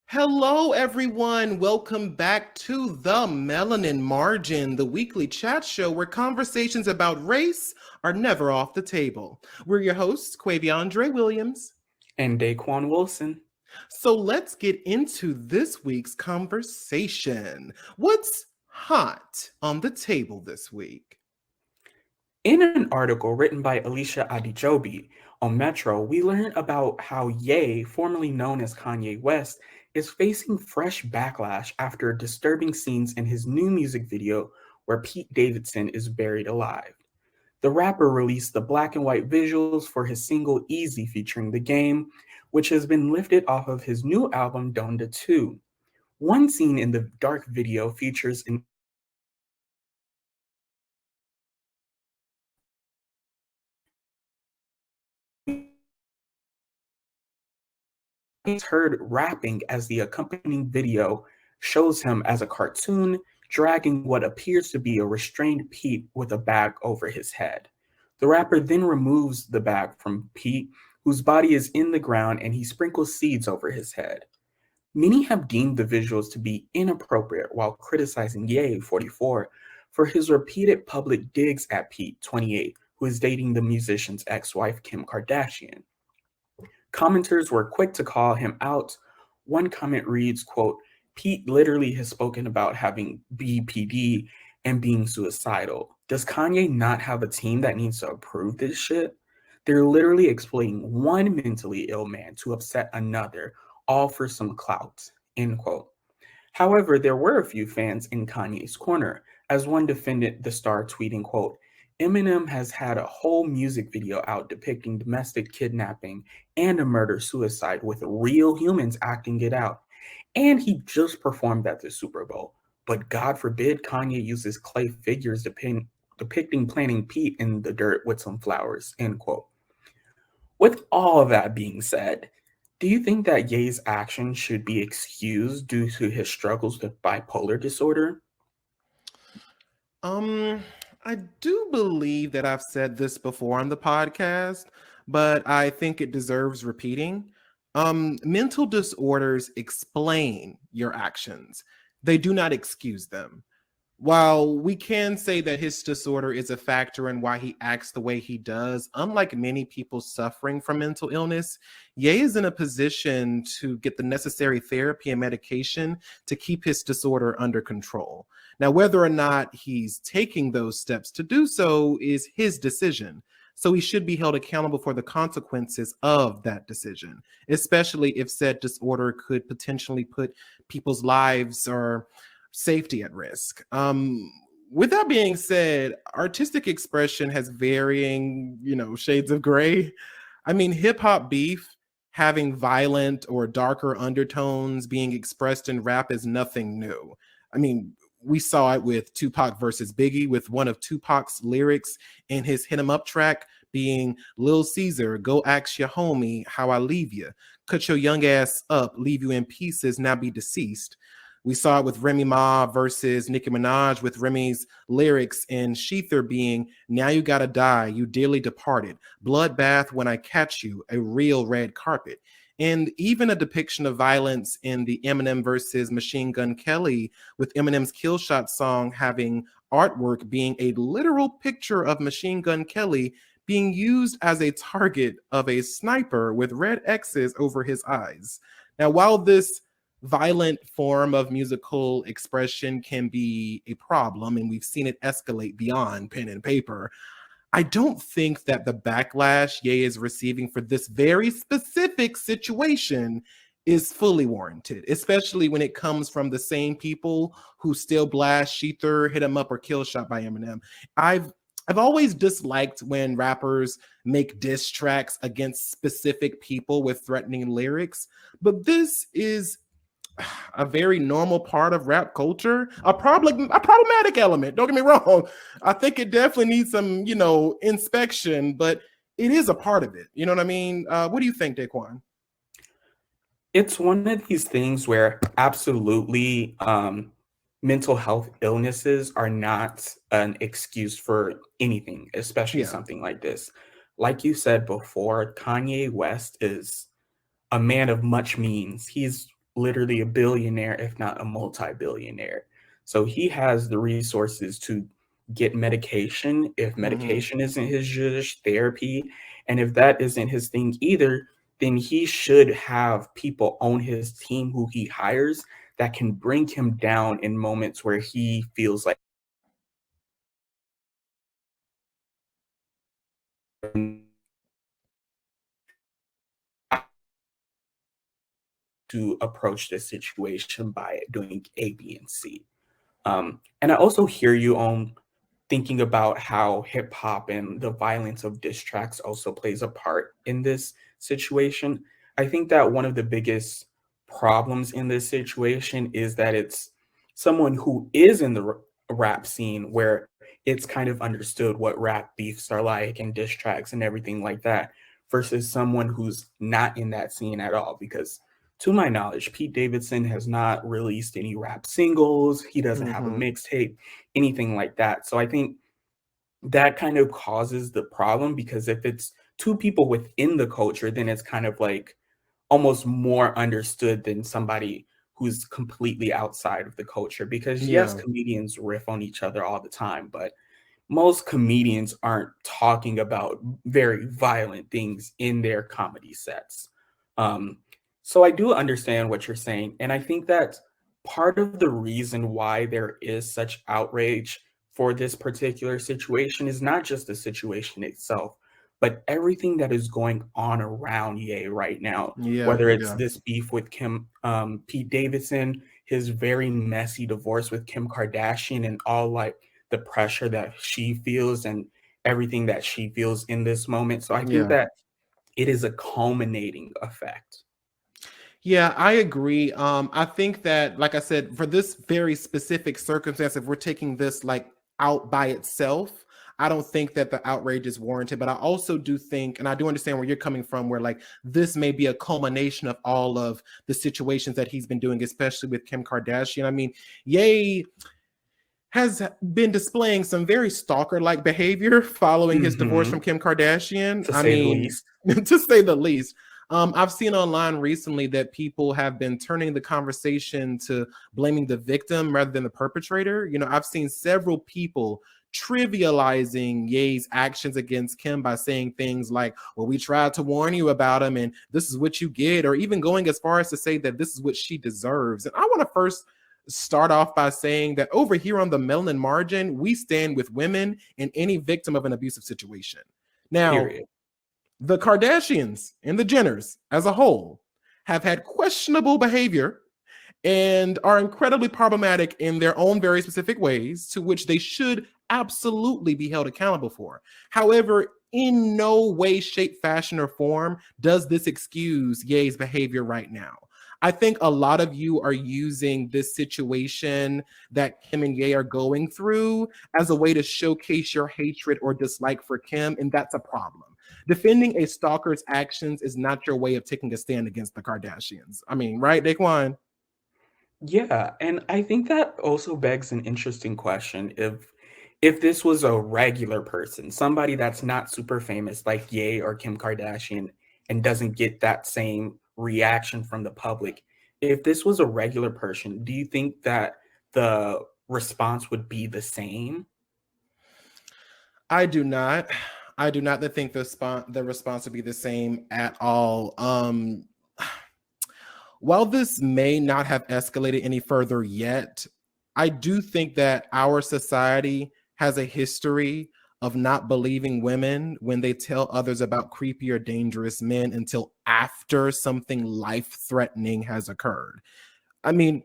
Hello, everyone. Welcome back to the Melanin Margin, the weekly chat show where conversations about race are never off the table. We're your hosts, Quaviondre Williams. And Daquon Wilson. So let's get into this week's conversation. What's hot on the table this week? In an article written by Alicia Adijobi on Metro, we learn about how Ye, formerly known as Kanye West, is facing fresh backlash after disturbing scenes in his new music video where Pete Davidson is buried alive. The rapper released the black and white visuals for his single Easy featuring The Game, which has been lifted off of his new album Donda 2. One scene in the dark video features an is heard rapping as the accompanying video shows him as a cartoon dragging what appears to be a restrained Pete with a bag over his head. The rapper then removes the bag from Pete, whose body is in the ground, and he sprinkles seeds over his head. Many have deemed the visuals to be inappropriate while criticizing Ye, 44, for his repeated public digs at Pete, 28, who is dating the musician's ex-wife Kim Kardashian. Commenters were quick to call him out. One comment reads, quote, Pete literally has spoken about having BPD and being suicidal. Does Kanye not have a team that needs to approve this shit? They're literally exploiting one mentally ill man to upset another, all for some clout, end quote. However, there were a few fans in Kanye's corner, as one defended the star tweeting, quote, Eminem has had a whole music video out depicting domestic kidnapping and a murder-suicide with real humans acting it out. And he just performed at the Super Bowl. But God forbid Kanye uses clay figures depicting planting Pete in the dirt with some flowers, end quote. With all of that being said, do you think that Ye's actions should be excused due to his struggles with bipolar disorder? Um, I do believe that I've said this before on the podcast, but I think it deserves repeating. Mental disorders explain your actions. They do not excuse them. While we can say that his disorder is a factor in why he acts the way he does, unlike many people suffering from mental illness, Ye is in a position to get the necessary therapy and medication to keep his disorder under control. Now, whether or not he's taking those steps to do so is his decision. So he should be held accountable for the consequences of that decision, especially if said disorder could potentially put people's lives or safety at risk. With that being said, artistic expression has varying, shades of gray. I mean, hip hop beef having violent or darker undertones being expressed in rap is nothing new. I mean, we saw it with Tupac versus Biggie, with one of Tupac's lyrics in his Hit 'em Up track being Lil Caesar, go ask your homie how I leave you. Cut your young ass up, leave you in pieces, now be deceased. We saw it with Remy Ma versus Nicki Minaj, with Remy's lyrics in Sheether being, now you gotta die, you dearly departed. Bloodbath when I catch you, a real red carpet. And even a depiction of violence in the Eminem versus Machine Gun Kelly, with Eminem's Kill Shot song having artwork being a literal picture of Machine Gun Kelly being used as a target of a sniper with red X's over his eyes. Now, while this violent form of musical expression can be a problem, and we've seen it escalate beyond pen and paper, I don't think that the backlash Ye is receiving for this very specific situation is fully warranted, especially when it comes from the same people who still blast Sheether, Hit 'em Up, or Kill Shot by Eminem. I've always disliked when rappers make diss tracks against specific people with threatening lyrics, but this is a very normal part of rap culture, a problematic element. Don't get me wrong. I think it definitely needs some, inspection, but it is a part of it. You know what I mean? What do you think, Daquon? It's one of these things where absolutely mental health illnesses are not an excuse for anything, especially Yeah. something like this. Like you said before, Kanye West is a man of much means. He's literally a billionaire, if not a multi-billionaire. So he has the resources to get medication if Hmm. medication isn't his zhuzh, therapy. And if that isn't his thing either, then he should have people on his team who he hires that can bring him down in moments where he feels like to approach this situation by doing A, B, and C. And I also hear you on thinking about how hip hop and the violence of diss tracks also plays a part in this situation. I think that one of the biggest problems in this situation is that it's someone who is in the rap scene where it's kind of understood what rap beefs are like and diss tracks and everything like that versus someone who's not in that scene at all. Because to my knowledge, Pete Davidson has not released any rap singles. He doesn't have a Hmm. mixtape, anything like that. So I think that kind of causes the problem because if it's two people within the culture, then it's kind of like almost more understood than somebody who's completely outside of the culture. Because yes, Yeah. comedians riff on each other all the time, but most comedians aren't talking about very violent things in their comedy sets. Um, so I do understand what you're saying. And I think that part of the reason why there is such outrage for this particular situation is not just the situation itself, but everything that is going on around Ye right now, Yeah. whether it's Yeah. this beef with Pete Davidson, his very messy divorce with Kim Kardashian, and all like the pressure that she feels and everything that she feels in this moment. So I think Yeah. that it is a culminating effect. Yeah, I agree. I think that, like I said, for this very specific circumstance, if we're taking this like out by itself, I don't think that the outrage is warranted. But I also do think, and I do understand where you're coming from, where like this may be a culmination of all of the situations that he's been doing, especially with Kim Kardashian. I mean, Ye has been displaying some very stalker-like behavior following his divorce from Hmm. Kim Kardashian. To I say the mean, least. to say the least. I've seen online recently that people have been turning the conversation to blaming the victim rather than the perpetrator. You know, I've seen several people trivializing Ye's actions against Kim by saying things like, well, we tried to warn you about him and this is what you get, or even going as far as to say that this is what she deserves. And I want to first start off by saying that over here on the Melanin Margin, we stand with women and any victim of an abusive situation. Now, Period. the Kardashians and the Jenners as a whole have had questionable behavior and are incredibly problematic in their own very specific ways, to which they should absolutely be held accountable for. However, in no way, shape, fashion, or form does this excuse Ye's behavior right now. I think a lot of you are using this situation that Kim and Ye are going through as a way to showcase your hatred or dislike for Kim, and that's a problem. Defending a stalker's actions is not your way of taking a stand against the Kardashians. I mean, right, Daquon? Yeah, and I think that also begs an interesting question. If this was a regular person, somebody that's not super famous like Ye or Kim Kardashian and doesn't get that same reaction from the public, if this was a regular person, do you think that the response would be the same? I do not. I do not think the response would be the same at all. While this may not have escalated any further yet, I do think that our society has a history of not believing women when they tell others about creepy or dangerous men until after something life threatening has occurred. I mean,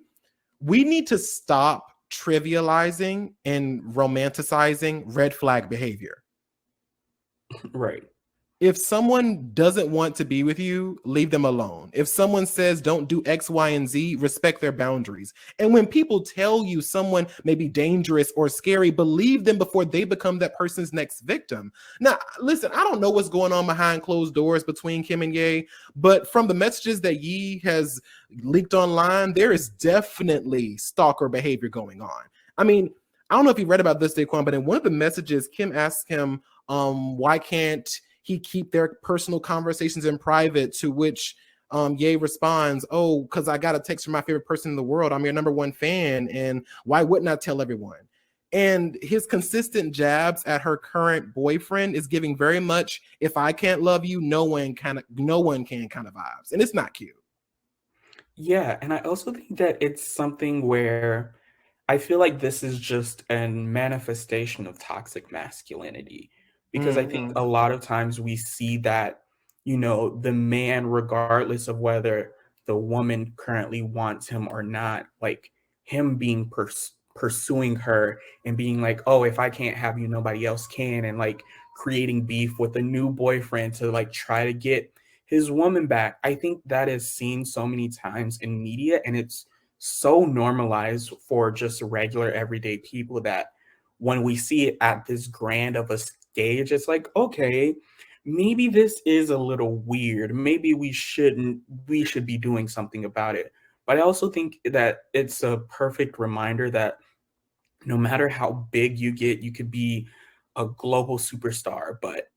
we need to stop trivializing and romanticizing red flag behavior. Right. If someone doesn't want to be with you, leave them alone. If someone says don't do X, Y, and Z, respect their boundaries. And when people tell you someone may be dangerous or scary, believe them before they become that person's next victim. Now, listen, I don't know what's going on behind closed doors between Kim and Ye, but from the messages that Ye has leaked online, there is definitely stalker behavior going on. I mean, I don't know if you read about this, Daquan, but in one of the messages, Kim asked him, why can't he keep their personal conversations in private, to which Ye responds, "Oh, because I got a text from my favorite person in the world. I'm your number one fan, and why wouldn't I tell everyone?" And his consistent jabs at her current boyfriend is giving very much "if I can't love you, no one can" kind of vibes, and it's not cute. Yeah, and I also think that it's something where I feel like this is just a manifestation of toxic masculinity because I think Mm-hmm. a lot of times we see that, the man, regardless of whether the woman currently wants him or not, like him being pursuing her and being like, oh, if I can't have you, nobody else can, and like creating beef with a new boyfriend to like try to get his woman back. I think that is seen so many times in media, and it's so normalized for just regular everyday people that when we see it at this grand of a stage, it's like, okay, maybe this is a little weird. Maybe we should be doing something about it. But I also think that it's a perfect reminder that no matter how big you get, you could be a global superstar, but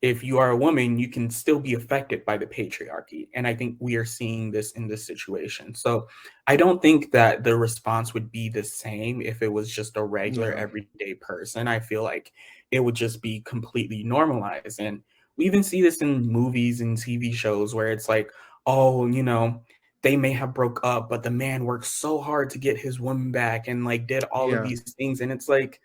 if you are a woman, you can still be affected by the patriarchy. And I think we are seeing this in this situation. So I don't think that the response would be the same if it was just a regular Yeah, everyday person. I feel like it would just be completely normalized. And we even see this in movies and TV shows where it's like, oh, they may have broke up, but the man worked so hard to get his woman back and like did all of yeah, these things. And it's like,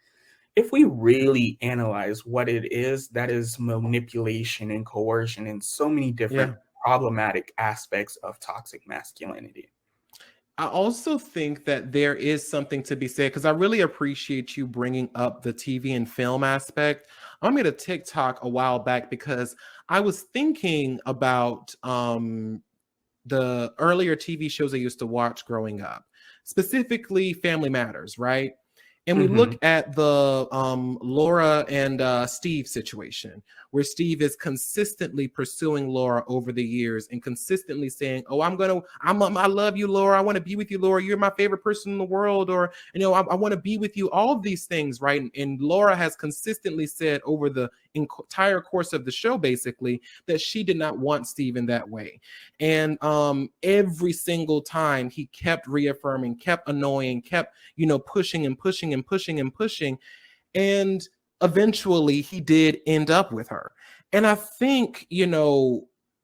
if we really analyze what it is, that is manipulation and coercion and so many yeah. different problematic aspects of toxic masculinity. I also think that there is something to be said because I really appreciate you bringing up the TV and film aspect. I made a TikTok a while back because I was thinking about the earlier TV shows I used to watch growing up, specifically Family Matters, right? And we look Mhm. at the Laura and Steve situation, where Steve is consistently pursuing Laura over the years and consistently saying, "Oh, I love you, Laura. I want to be with you, Laura. You're my favorite person in the world," or I want to be with you." All of these things, right? And Laura has consistently said over the entire course of the show, basically, that she did not want Steve in that way. And every single time he kept reaffirming, kept annoying, kept pushing and pushing and pushing and pushing. And eventually he did end up with her. And I think,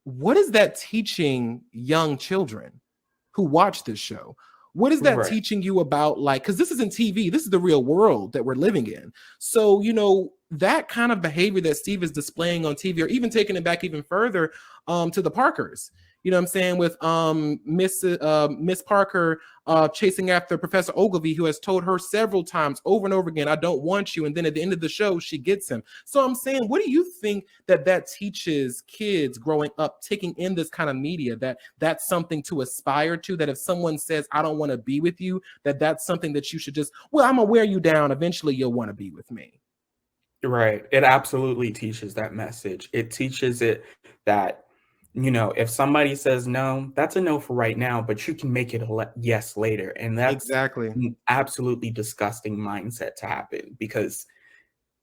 what is that teaching young children who watch this show? What is that Right. teaching you about, like, because this isn't TV, this is the real world that we're living in. So, that kind of behavior that Steve is displaying on TV, or even taking it back even further to the Parkers. You know what I'm saying? With Miss Parker chasing after Professor Ogilvy, who has told her several times over and over again, "I don't want you." And then at the end of the show, she gets him. So I'm saying, what do you think that teaches kids growing up, taking in this kind of media, that's something to aspire to, that if someone says, "I don't want to be with you," that's something that you should just, well, I'm going to wear you down. Eventually, you'll want to be with me. Right. It absolutely teaches that message. It teaches it that, if somebody says no, that's a no for right now, but you can make it a yes later. And that's Exactly. an absolutely disgusting mindset to happen because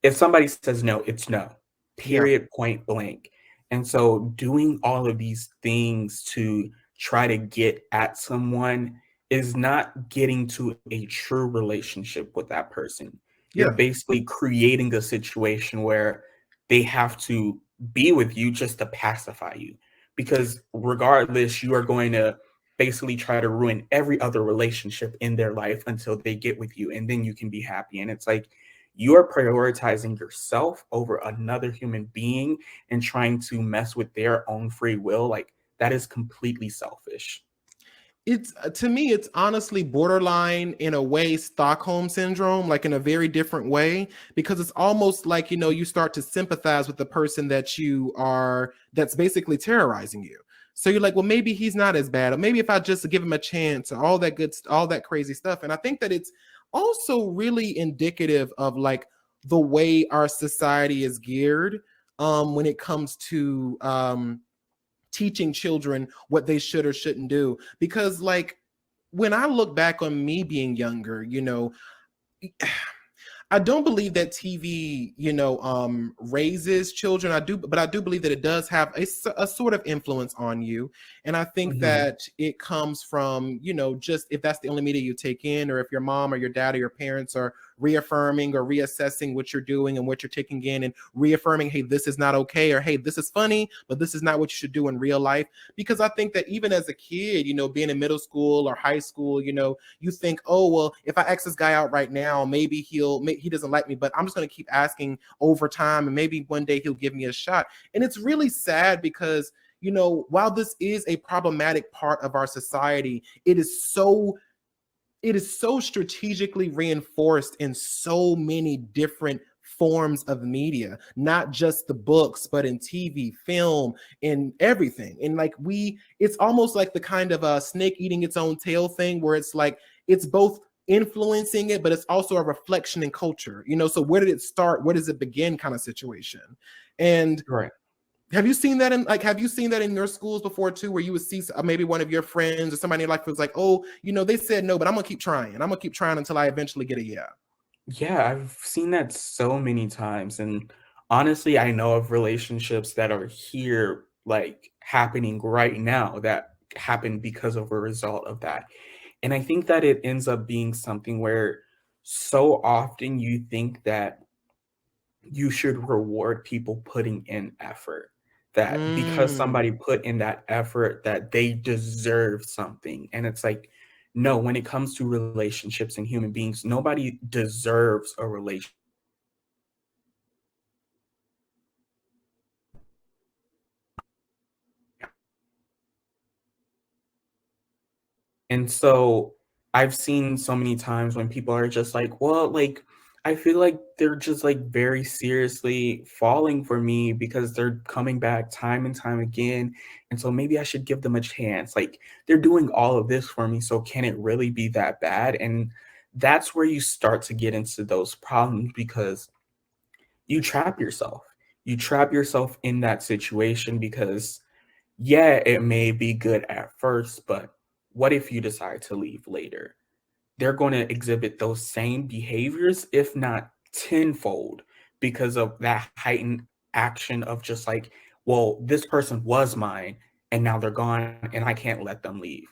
if somebody says no, it's no, Yeah. period, point blank. And so doing all of these things to try to get at someone is not getting to a true relationship with that person. You're Yeah. basically creating a situation where they have to be with you just to pacify you. Because regardless, you are going to basically try to ruin every other relationship in their life until they get with you, and then you can be happy. And it's like, you are prioritizing yourself over another human being and trying to mess with their own free will. Like, that is completely selfish. It's to me, it's honestly borderline in a way Stockholm syndrome, like in a very different way, because it's almost like, you start to sympathize with the person that's basically terrorizing you. So you're like, well, maybe he's not as bad, or maybe if I just give him a chance, or all that crazy stuff. And I think that it's also really indicative of like the way our society is geared when it comes to teaching children what they should or shouldn't do. Because, like, when I look back on me being younger, I don't believe that TV, raises children. But I do believe that it does have a sort of influence on you. And I think Mhm. that it comes from, just if that's the only media you take in, or if your mom or your dad or your parents are reaffirming or reassessing what you're doing and what you're taking in and reaffirming, hey, this is not okay, or hey, this is funny, but this is not what you should do in real life. Because I think that even as a kid, being in middle school or high school, you think, oh, well, if I ask this guy out right now, maybe he doesn't like me, but I'm just going to keep asking over time, and maybe one day he'll give me a shot. And it's really sad because, while this is a problematic part of our society, it is so strategically reinforced in so many different forms of media, not just the books, but in TV, film, in everything. And like it's almost like the kind of a snake eating its own tail thing, where it's like it's both influencing it, but it's also a reflection in culture. So where did it start? Where does it begin? Kind of situation. And Right. have you seen that in your schools before too, where you would see maybe one of your friends or somebody in your life was like, oh, they said no, but I'm gonna keep trying. I'm gonna keep trying until I eventually get a yeah. Yeah, I've seen that so many times, and honestly, I know of relationships that are here, like, happening right now that happened because of a result of that, and I think that it ends up being something where so often you think that you should reward people putting in effort, that because somebody Mm. put in that effort that they deserve something, and it's like, no, when it comes to relationships and human beings, nobody deserves a relationship. And so I've seen so many times when people are just like, well, like, I feel like they're just like very seriously falling for me because they're coming back time and time again. And so maybe I should give them a chance. Like, they're doing all of this for me. So can it really be that bad? And that's where you start to get into those problems because you trap yourself. You trap yourself in that situation because yeah, it may be good at first, but what if you decide to leave later? They're going to exhibit those same behaviors, if not tenfold, because of that heightened action of just like, well, this person was mine and now they're gone and I can't let them leave.